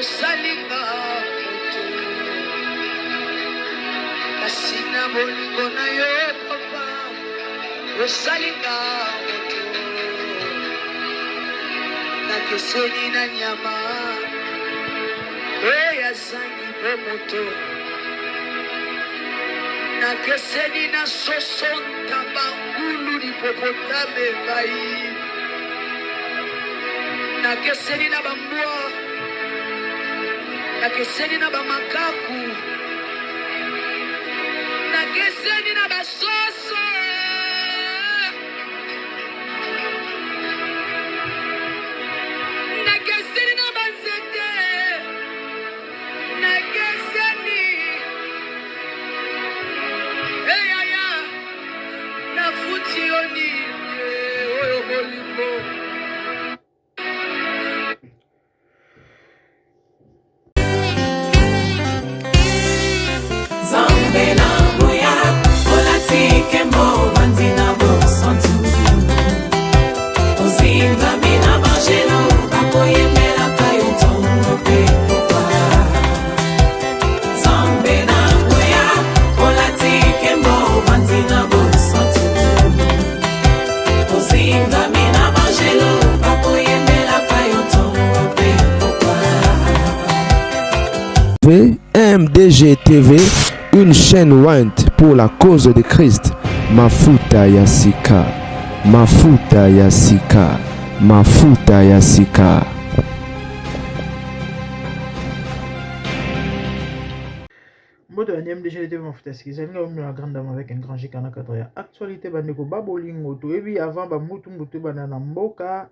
osalinga moto kasi na bolingo na yo papa osalinga moto nakeseni na nyama eyazangi mpe moto nakeseni na sosonta bangulu lipopotame ngai nakeseni na bambwa nakeseni na bamakaku nakeseni na basoso nakeseni na banzete nakeseni eyaya nafuti oni oyo bolimbo MDG TV, une chaîne Went pour la cause de Christ. Mafuta ya sika, mafuta ya sika, mafuta ya sika. Moto ya MDG TV mafuta ya sika. Zali na grande dame avec un grand G kana kataya. Actualité bandeko babolingo to ebi avant ba mutu bana na mboka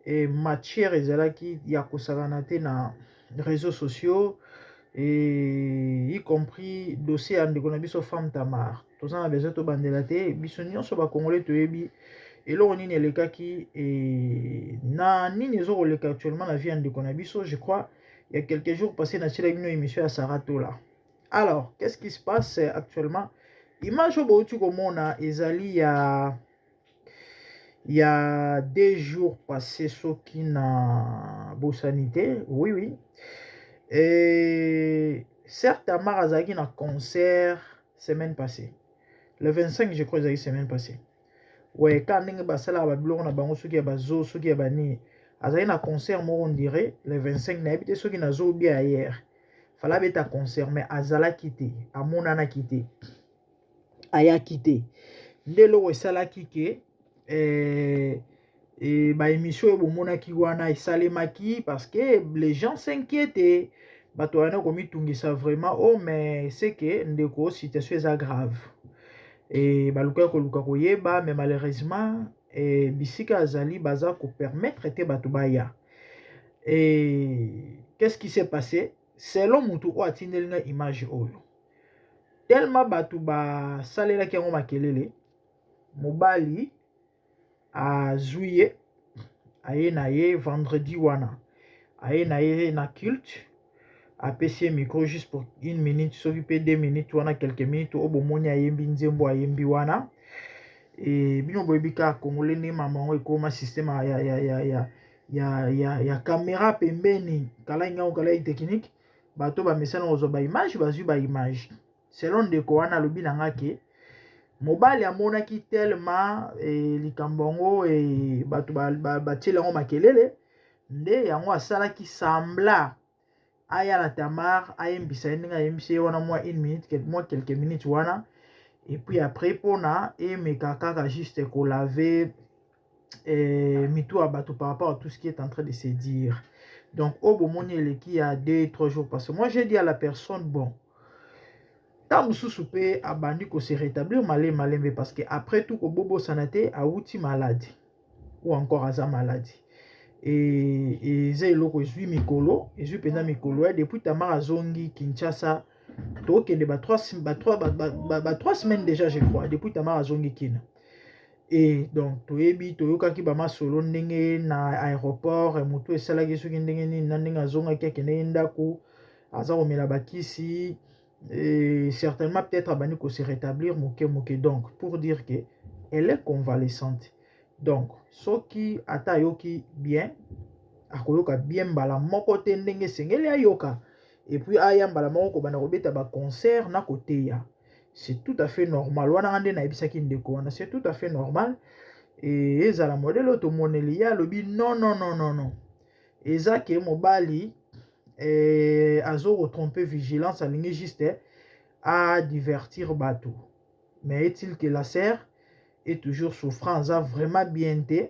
et matière ezalaki ya kosakana te na réseaux sociaux. Et y compris dossier andeko na biso femme Tamar tozana besoin to bandela te biso nyonso ba congolais to yebi eloko nini elekaki et na nini ezoleka actuellement la vie andeko na biso. Je crois il y a quelques jours passé na tshela bino émission à Saratola. Alors qu'est-ce qui se passe actuellement? Image au bautu komona ezali il y a 2 jours passés soki na bosanité oui. Et certes, Tamar Azaki na concert semaine passée. Le 25, je crois, Azaki semaine passée. Ouais, quand on a basala bablon na bango soki ya bazo soki ya bani. Azaki na concert mo on dirait le 25 na habité soki na zo bien hier. Fala beta concert mais azala quitté, amona na quitté. Aya quitté. Ndelo esala kike et ba émission bomona ki wana esalemaki parce que les gens s'inquiètent. Bato wana komi tungisa vraiment oh mais c'est que ndeko situation est grave et baluka koluka koyeba mais malheureusement bisika azali baza ko permettre te bato baya. Et qu'est-ce qui s'est passé selon mutu o atindelinga image oyo tellement bato ba salela ki yango makelele mobali a juillet aye na ye vendredi wana aye na ye na culte à PC micro juste pour 1 minute, s'occuper 2 minutes, ou on a quelques minutes, au bon moment, il y a un yembi wana. Et bien, on a congolais, maman, et comme système, il y a caméra pembeni, kala inga ou kala technique, bato ba message ozo ba image, ba image. Selon de ko wana lobi nanga ke, mobile amona ki tellement likambongo et bato ba tshela ngo makelele, nde yango asala ki sembla aya la Tamar ayembisa ndinga yembisa wana moi 1 minute quelques minutes wana et puis après pona et mekaka juste ko laver mitou abato par rapport à tout ce qui est en train de se dire. Donc au bomoni eleki a 2-3 jours parce que moi j'ai dit à la personne bon ta mususu pe abandi ko se rétablir malembe parce que après tout ko bobo sanate a outi maladie ou encore aza maladie. Et j'ai loko ezui mikolo ezui pena mikolo depuis Tamar azongi Kinshasa to kende ba 3 semaines déjà je crois depuis Tamar azongi kina. Et donc toyebi toyokaki ba masolo ndenge na aéroport mutu esalaki soki ndenge nini na ndenge azongaki akende ndako aza komela bakisi et certainement peut-être abandi ko se rétablir moke donc pour dire que elle est convalescente. Donc soki ata yoki bien akoyoka bien mbala moko te ndenge sengeli ayoka. Et puis aya mbala moko kobanda kobeta ba concert na koteya. C'est tout à fait normal. Wana ngande na ebisaki ndeko wana, c'est tout à fait normal. Et ezala modèle otomoneli ya lobi non non non non non. Eza ke mobali azo retromper vigilance alingi juste à divertir bateau. Mais est-il que la sœur est toujours souffrant, aza vraiment bien te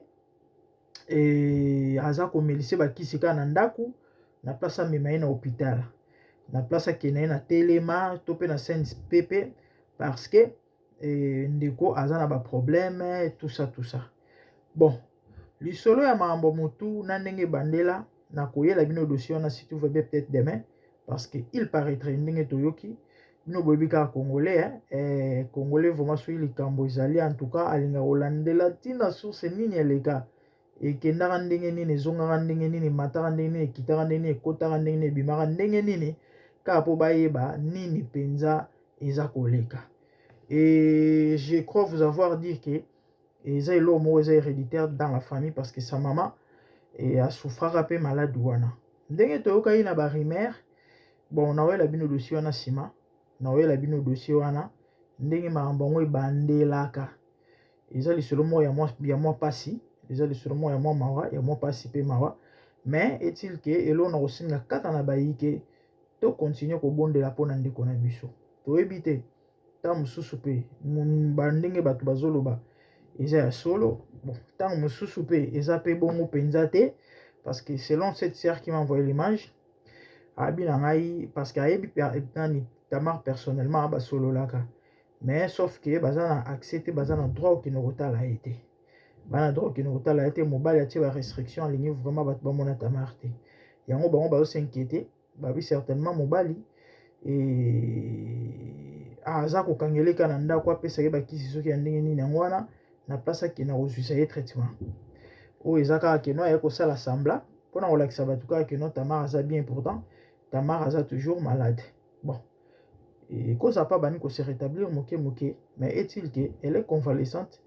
et aza komelise bakisi ka na ndaku na place amema ye na hôpital, na place akende ye na telema to pe na CNSP parce que ndeko aza na ba problème tout ça. Bon, lisolo ya makambo motu na ndenge bandela na koyela bino dossier wana si tout va bien peut-être demain parce que il paraîtrait ndenge toyoki bino boyebi kaka congolais congolais vraiment soki likambo ezali en tout cas alinga kolandela ntina source nini eleka ekendaka ndenge nini ezongaka ndenge nini mataka ndenge nini ekitaka ndenge nini ekotaka ndenge nini ebimaka ndenge nini kaka mpo bayeba nini mpenza eza koleka. Et je crois vous avoir dit que eza eloko moko eza héréditaire dans la famille parce que sa maman asouffraka mpe malade wana ndenge toyokaki na barimer. Bon, naoyela bino dossier wana nsima, naoyela bino dossier wana ndenge makambo yango ebandelaka. Eza lisolo moko ya mwa pasi, eza lisolo moko ya mwa mawa, ya mwa pasi mpe mawa. Mais est-il ke eloko na kosinga kaka na bayi ke to continue kobondela mpona ndeko na biso. Toyebi te ntango mosusu mpe bandenge bato bazoloba eza ya solo. Bon, ntango mosusu mpe eza mpe bongo mpenza te parce que selon cette sœur qui m'a envoyé l'image abi na ngai parce que ayebi nani Tamar personnellement basololaka, mais sauf que baza na accès te, baza na droit okende kotala ye te, bana droit okende kotala ye te. Mobali atie ba restriction alingi vraiment bato bamona Tamar te, yango bango bazo s'inquiéter babi certainement mobali aza kokangeleka na ndako apesaki bakisi soki ya ndenge nini. Yango wana na place akende kozwisa ye traitement oyo eza kaka keno aye kosala sembla mpona kolakisa bato kaka keno Tamar aza bien, pourtant Tamar aza toujours malade. Bon, et cause a pas bani ko se rétablir moke, mais est-il que elle est convalescente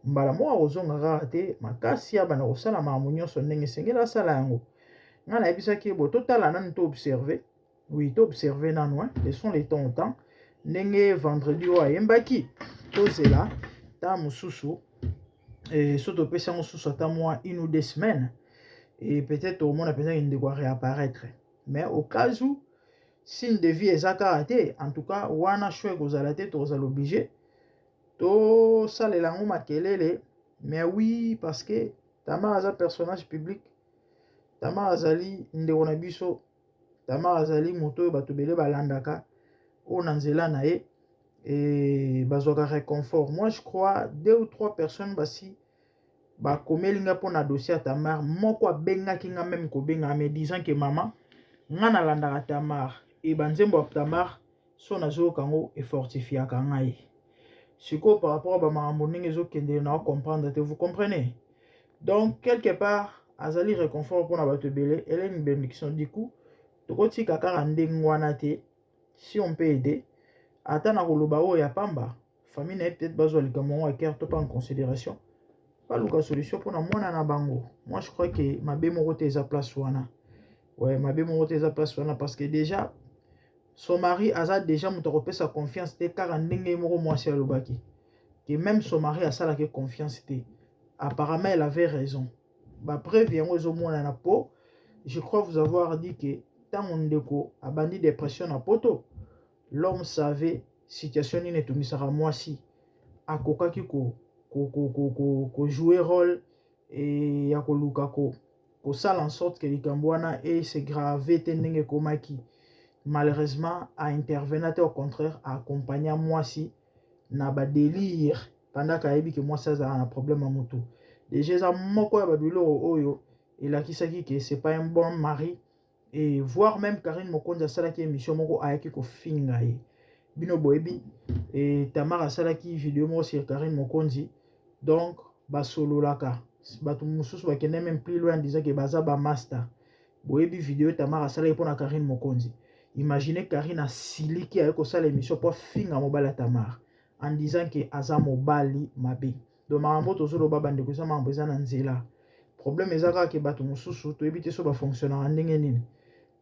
mbala mo ozonga rate makasi ya bana kosala makambo nyonso ndenge sengela sala yango. Nga na yebisaki bo totala nani to observer, oui to observer nanu laissons les temps au temps ndenge vendredi oyo ayembaki tozela ta mosusu so topesi yango susu ata mwa 1 ou 2 semaines et peut-être au monde peut-être il doit réapparaître. Mais au cas où signe de vie ezaka raté, en tout cas wana choix kozala te tozala obligé to salela ngo makelele. Mais oui, parce que Tamar aza personnage public, Tamar azali ndeko na biso, Tamar azali moto oyo bato bele balandaka oyo na nzela na ye et bazwaka réconfort. Moi je crois 2 ou 3 personnes basi bakomelinga mpona dossier ya Tamar, moko abengaki nga même kobenga me disant que maman nga nalandaka Tamar e banzembo ya Tamar so nazoyoka ngo efortifiaka ngai. Sikoyo par rapport a bamakambo ndenge ezokende na comprendre te, vous comprenez? Donc quelque part azali réconfort mpona bato ebele, elle est une bénédiction. Du coup tokotika kaka ndenge wana te, si on peut aider ata na koloba oyo ya pamba famille na ye peut-être bazwa likambo yango akere to pas en considération baluka solution mpona mwana na bango. Moi je crois que mabe moko te eza place wana. Ouais, mabe moko te eza place wana parce que déjà son mari aza déjà moto akopesa confiance te kaka ndenge moko mwasi alobaki que même son mari asalaki confiance te. Apparemment elle avait raison. Bapreuve yango ezomonana po je crois vous avoir dit que ntango ndeko abandi dépression na poto, l'homme savait situation nini etungisaka mwasi, akokaki jouer rôle et ya koluka kosala en sorte que likambo wana se grave te ndenge ekomaki. Malheureusement a intervenir te, au contraire a accompagner mwasi na badélire pendant kayebi ke mwasi azala na problème ya motu. Déjà eza moko ya babiloko oyo elakisaki ke c'est pas un bon mari, et voire même Karine Mokonzi asalaki émission moko ayaki kofinga ye. Bino boyebi et Tamar asalaki vidéo moko sur Karine Mokonzi, donc basololaka bato mosusu bakende même plus loin en disant que baza ba master. Boyebi vidéo Tamar asalaki mpona Karine Mokonzi. Imaginez Karine asiliki ayaki kosala émission po finga mobali ya Tamar en disant que aza mobali mabe. Donc makambo tozoloba bandeko eza makambo eza na nzela. problème ezaka ke bato mosusu toyebi so ba fonctionner ndenge nini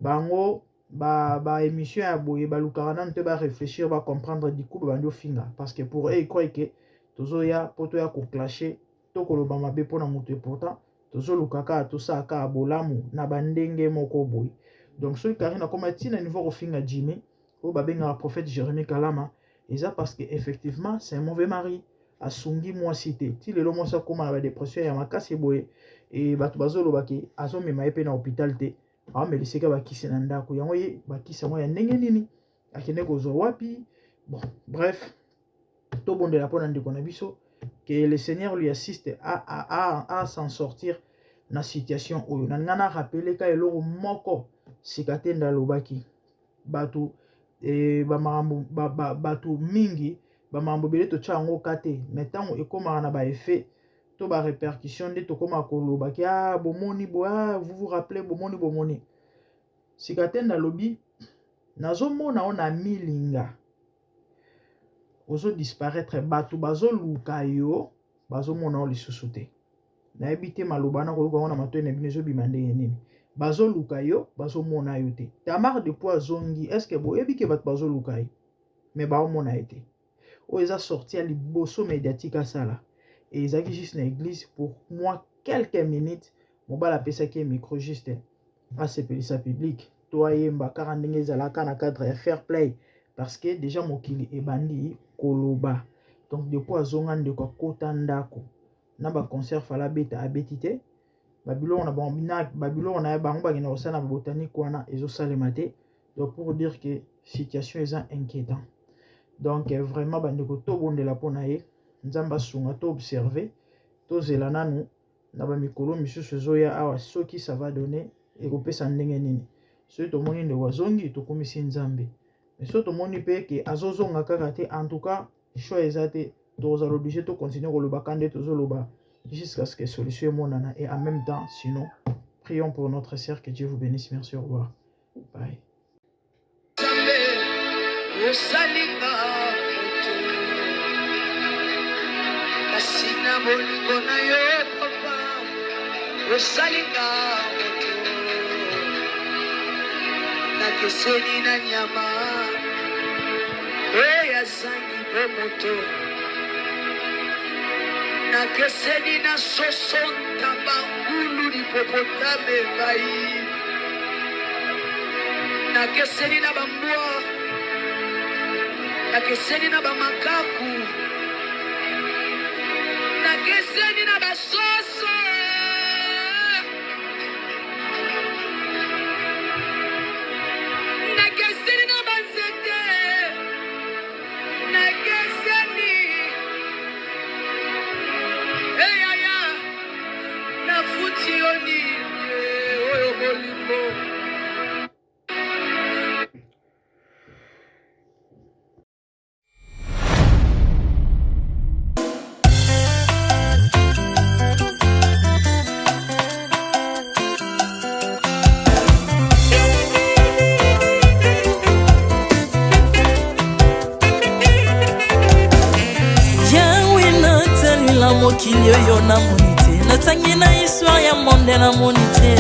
bango ba émission ya boye balukaka nanu te ba réfléchir ba comprendre du coup bandi ofinga parce que pour eux ils croient que tozoya po toya koclashe to koloba mabe mpona moto pourtant tozolukaka tosaka bolamu na bandenge moko boye. Donc soki Karine akoma ntina niveau kofinga Jimmy oyo babengaka prophète Jérémie Kalama eza parce que effectivement c'est un mauvais mari asungi mwasi te ti lelo mwasi akoma na badépression ya makasi boye e bato bazoloba ke azomema ye mpe na hôpital te awameliseka bakisi na ndako yango ye bakisi yango ya ndenge nini akende kozwa wapi. Bon bref tobondela mpona ndeko na biso que le Seigneur lui assiste à s'en sortir na situation oyo. Na nga na rappele ka eloko moko sika te ndalobaki bato bato mingi bamakambo bele totya yango ka te mais ntango ekomaka na baeffet to barépercussion nde tokomaka koloba ki bomoni vous vous rappelez bomoni sika te ndalobi nazomona o na milinga ozo disparaître bato bazoluka yo bazomona o lisusu te nayebi te maloba na koyoka ngo na matoi na bino ezobima ndenge nini bazoluka yo bazomona yo te Tamar depuis azongi est ce que boyebi ke bato bazoluka ye mais baomona ye te oyo eza sorti ya liboso médiatique asala et ezalaki juste na église pour moi quelques minutes mobala apesaki ye micro juste asepelisa public to ayemba kaka ndenge ezalaka na cadre ya fair play parce que déjà mokili ebandi koloba. Donc depuis azonga ndeko akota ndako na baconcert fala beta abeti te babiloko na babiloko na bango bakenda kosala na botanique wana ezosalema te. Donc pour dire que situation eza inquiétant. Donc vraiment bandeko tobondela mpona ye nzambe asunga to observer tozela nanu na bamikolo misusu ezoya awa soki ça va donner ekopesa ndenge nini soki tomoni ndeko azongi tokomisi nzambe mais soki tomoni mpe ke azozonga kaka te en tout cas choix eza te tozala obligé to continuer kolobaka nde tozoloba jusqu'à ce que solution emonana et en même temps sinon prions pour notre sœur, que Dieu vous bénisse. Merci, au revoir, bye. Nakeseni na nyama ya zangi bomoto nakeseni na sosonta bangulu lipopotame bai nakeseni na bambwa nakeseni na bamakaku nakeseni na basoso mokili oyo namoni te natangi na histoire ya monde namoni te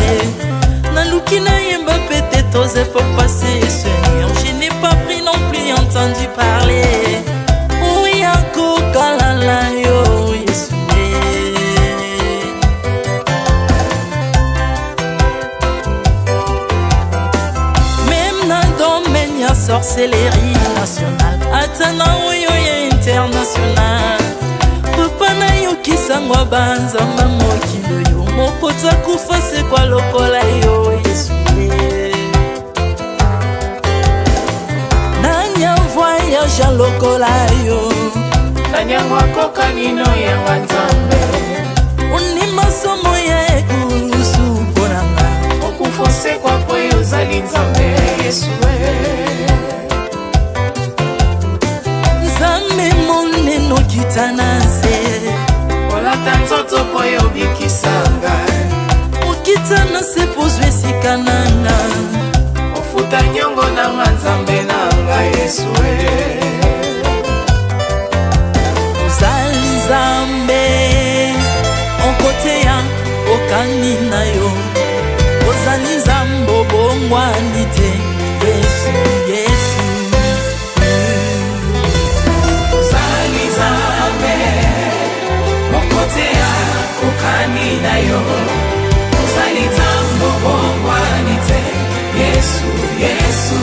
naluki nayemba pete toze po passer Seigneur je n'ai pas pris non plus entendu parler oya kokalala yo Yesu même na domaine ya sorcellerie nationale atana oyo ya international papa na yo kisangwa banzamba mokili oyo mokota kufa sekwa lokola yo Yesu nanya voyage lokola yo kanyangwa koka nino yanga nzambe unima somo ya ekurusu mponanga okufa sekwa po yo zali nzambe Yesu nzambe moneno kitana se olata nzoto po yo bikisanga okitana se pozwe sikananga ofuta nyongo na nzambe nanga Yesu ozali nzambe onkote ya okanga bongwani te. Yesu, Yesu. Ozali Nzambe mokote ya kokani na yo. Ozali Nzambe bongwani te. Yesu, Yesu.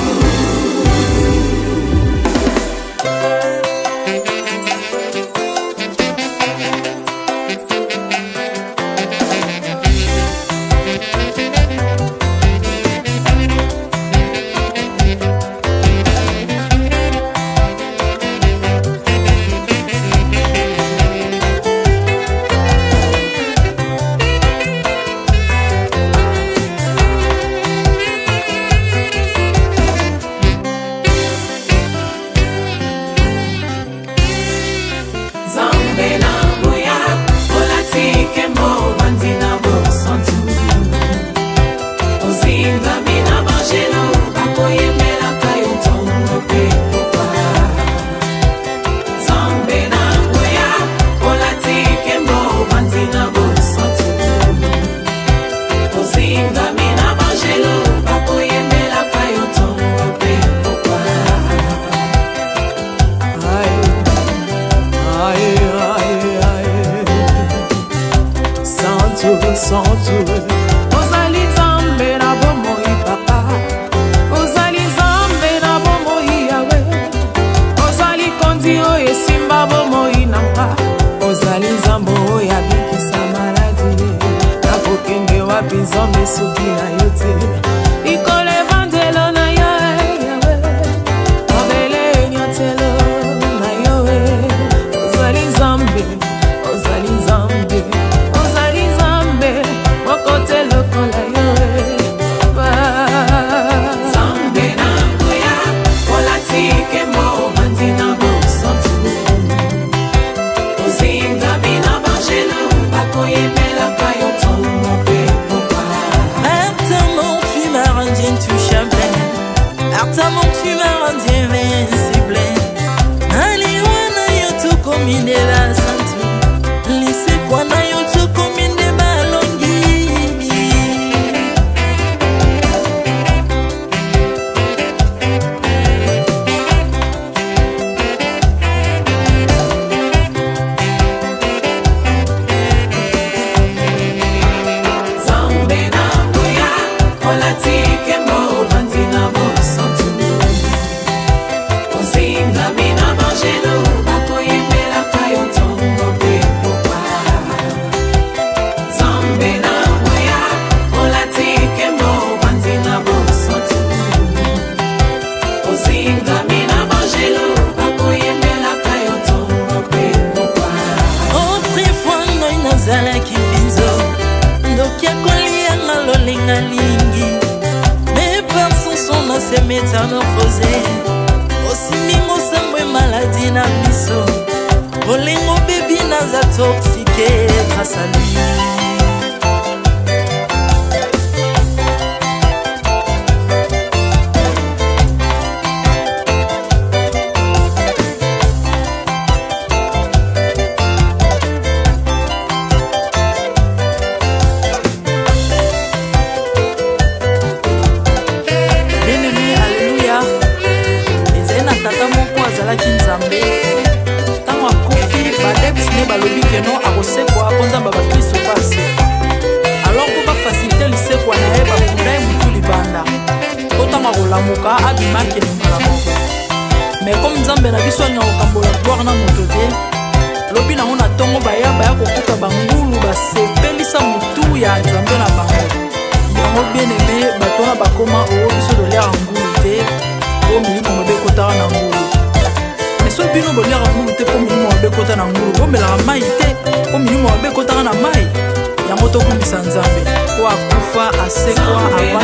Ozali Nzambe na bomoi papa. Ozali Nzambe na bomoi yawe. Ozali kondi oyo esimba bomoi nanga. Ozali Nzambe oyo abikisa maladi. Nakokende wapi Nzambe soki na yo te. Ikolo evangelo na yo yawe. Mabele enyatelo na yo. Ozali Nzambe, Ozali Nzambe. Mokote lokola yo Nzambe na ngoya olatike mo vandina bosantu. Ozinga bina bangelo bakoyemela kayo tongo pe popa. Ardemment tu m'as rendu intouchable. Ardemment tu m'as rendu invincible. Aliwana yo tu komine la santu. Lise kwana yo tu komine balongi. Nzambe na ngoya olatike mo vandina bosantu. Ozinga bina bangelo bakoyemela kayo tongo pe popa. Nzambe na ngoya olatike mo vandina bosantu. Ozinga bina bangelo bakoyemela kayo tongo pe popa. Autrefois ngai nazalaki binzo ndoki akolia nga lolinga lingi. Mais par son son na se métamorphosé. Osimingo sambwe maladi na miso. Olingo baby naza toxiqué grâce à lui. Bien-aimé, alléluia. Ezali na tata moko azalaki Nzambe. Ntango akufi badepsine balobi keno akosekwa mpo Nzambe bakristo pasi. Alors mpo bafasilite lisekwa na ye bakunda ye mutu libanda. Mpo ntango akolamuka abimaki elingala moko. Mais comme Nzambe na biso alinga kokambola gloire na moto te, lobi nango na ntongo baya kokuta bangulu basepelisa mutu ya Nzambe na bango. Yango bien-aimé bato wana bakoma oyo biso toliaka ngulu te po milimo mabe ekotaka na ngulu. Mais soki bino boliaka ngulu te po milimo mabe ekota na ngulu, bomelaka mai te po milimo mabe ekotaka na mai. Yango tokumisa Nzambe po akufa asekwa